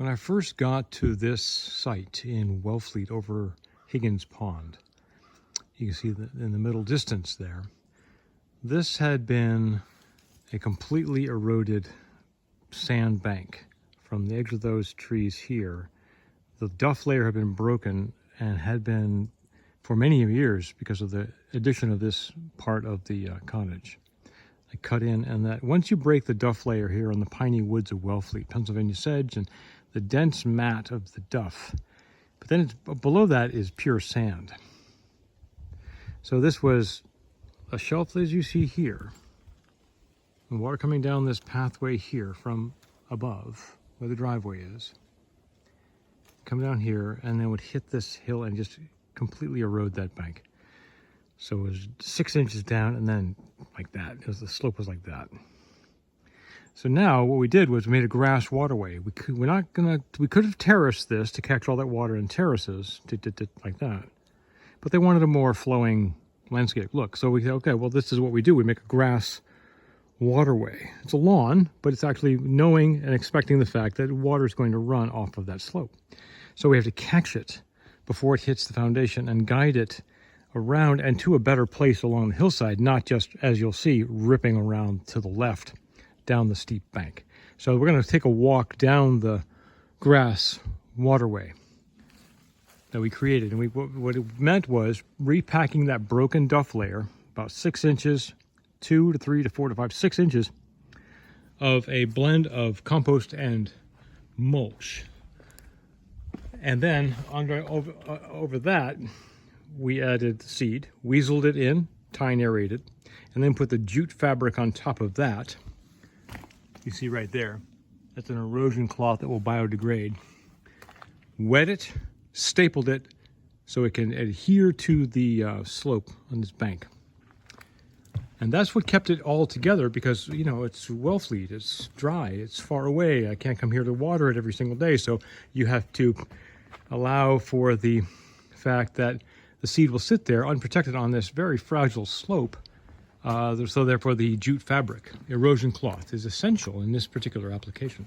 When I first got to this site in Wellfleet over Higgins Pond, you can see that in the middle distance there, this had been a completely eroded sand bank from the edge of those trees here. The duff layer had been broken and had been for many years because of the addition of this part of the cottage. I cut in, and that once you break the duff layer here on the piney woods of Wellfleet, Pennsylvania sedge, and the dense mat of the duff, but then below that is pure sand. So this was a shelf as you see here, and water coming down this pathway here from above where the driveway is, come down here, and then would hit this hill and just completely erode that bank. So it was 6 inches down, and then like that, because the slope was like that. So now what we did was we made a grass waterway. We could have terraced this to catch all that water in terraces, like that. But they wanted a more flowing landscape look. So we said, okay, well, this is what we do. We make a grass waterway. It's a lawn, but it's actually knowing and expecting the fact that water is going to run off of that slope. So we have to catch it before it hits the foundation and guide it around and to a better place along the hillside, not just, as you'll see, ripping around to the left down the steep bank. So we're going to take a walk down the grass waterway that we created. And what it meant was repacking that broken duff layer, about 6 inches, 2 to 3 to 4 to 5, 6 inches of a blend of compost and mulch. And then over that, we added seed, weaseled it in, tine aerated, and then put the jute fabric on top of that. You see right there, that's an erosion cloth that will biodegrade. Wet it, stapled it, so it can adhere to the slope on this bank. And that's what kept it all together, because, you know, it's Wellfleet, it's dry, it's far away. I can't come here to water it every single day, so you have to allow for the fact that the seed will sit there unprotected on this very fragile slope. So therefore the jute fabric, erosion cloth, is essential in this particular application.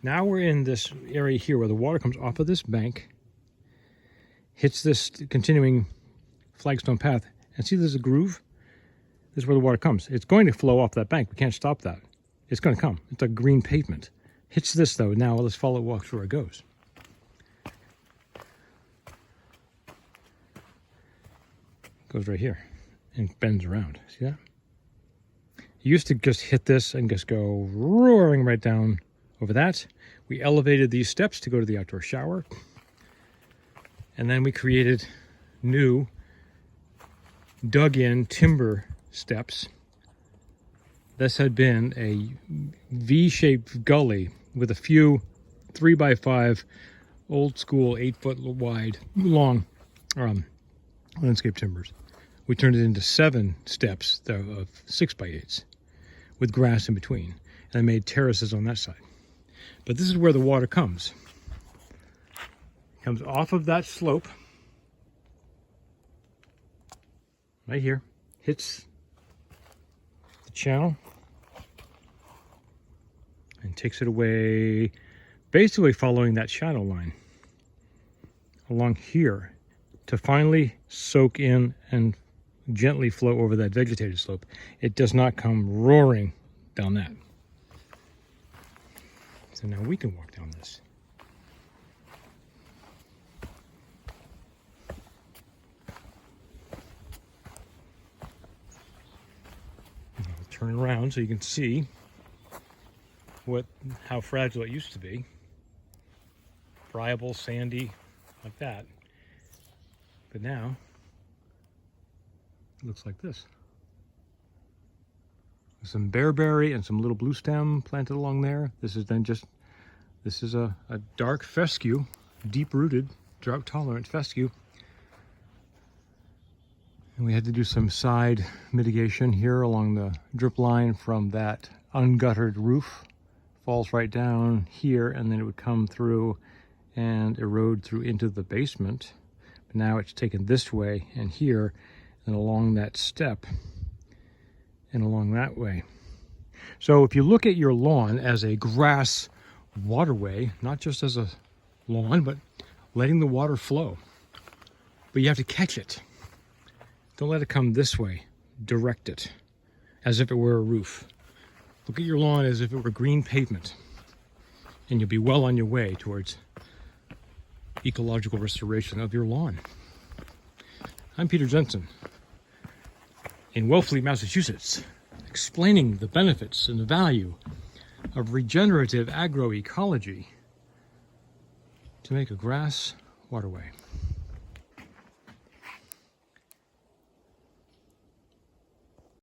Now we're in this area here where the water comes off of this bank, hits this continuing flagstone path, and see there's a groove? This is where the water comes. It's going to flow off that bank. We can't stop that. It's going to come. It's a green pavement. Hits this though. Now let's follow, walk through where it goes. Goes right here and bends around. See that? You used to just hit this and just go roaring right down over that. We elevated these steps to go to the outdoor shower. And then we created new dug-in timber steps. This had been a V-shaped gully with a few 3x5 old school 8-foot wide long landscape timbers. We turned it into 7 steps of 6x8s with grass in between, and I made terraces on that side. But this is where the water comes. It comes off of that slope right here, hits the channel and takes it away, basically following that shadow line along here to finally soak in and gently flow over that vegetated slope. It does not come roaring down that. So now we can walk down this. I'll turn around so you can see how fragile it used to be. Friable, sandy, like that. But now, it looks like this. There's some bearberry and some little blue stem planted along there. This is a dark fescue, deep-rooted, drought-tolerant fescue. And we had to do some side mitigation here along the drip line from that unguttered roof. Falls right down here, and then it would come through and erode through into the basement. But now it's taken this way and here and along that step and along that way. So if you look at your lawn as a grass waterway, not just as a lawn, but letting the water flow. But you have to catch it. Don't let it come this way. Direct it as if it were a roof. Look at your lawn as if it were green pavement. And you'll be well on your way towards ecological restoration of your lawn. I'm Peter Jensen in Wellfleet, Massachusetts, explaining the benefits and the value of regenerative agroecology to make a grass waterway.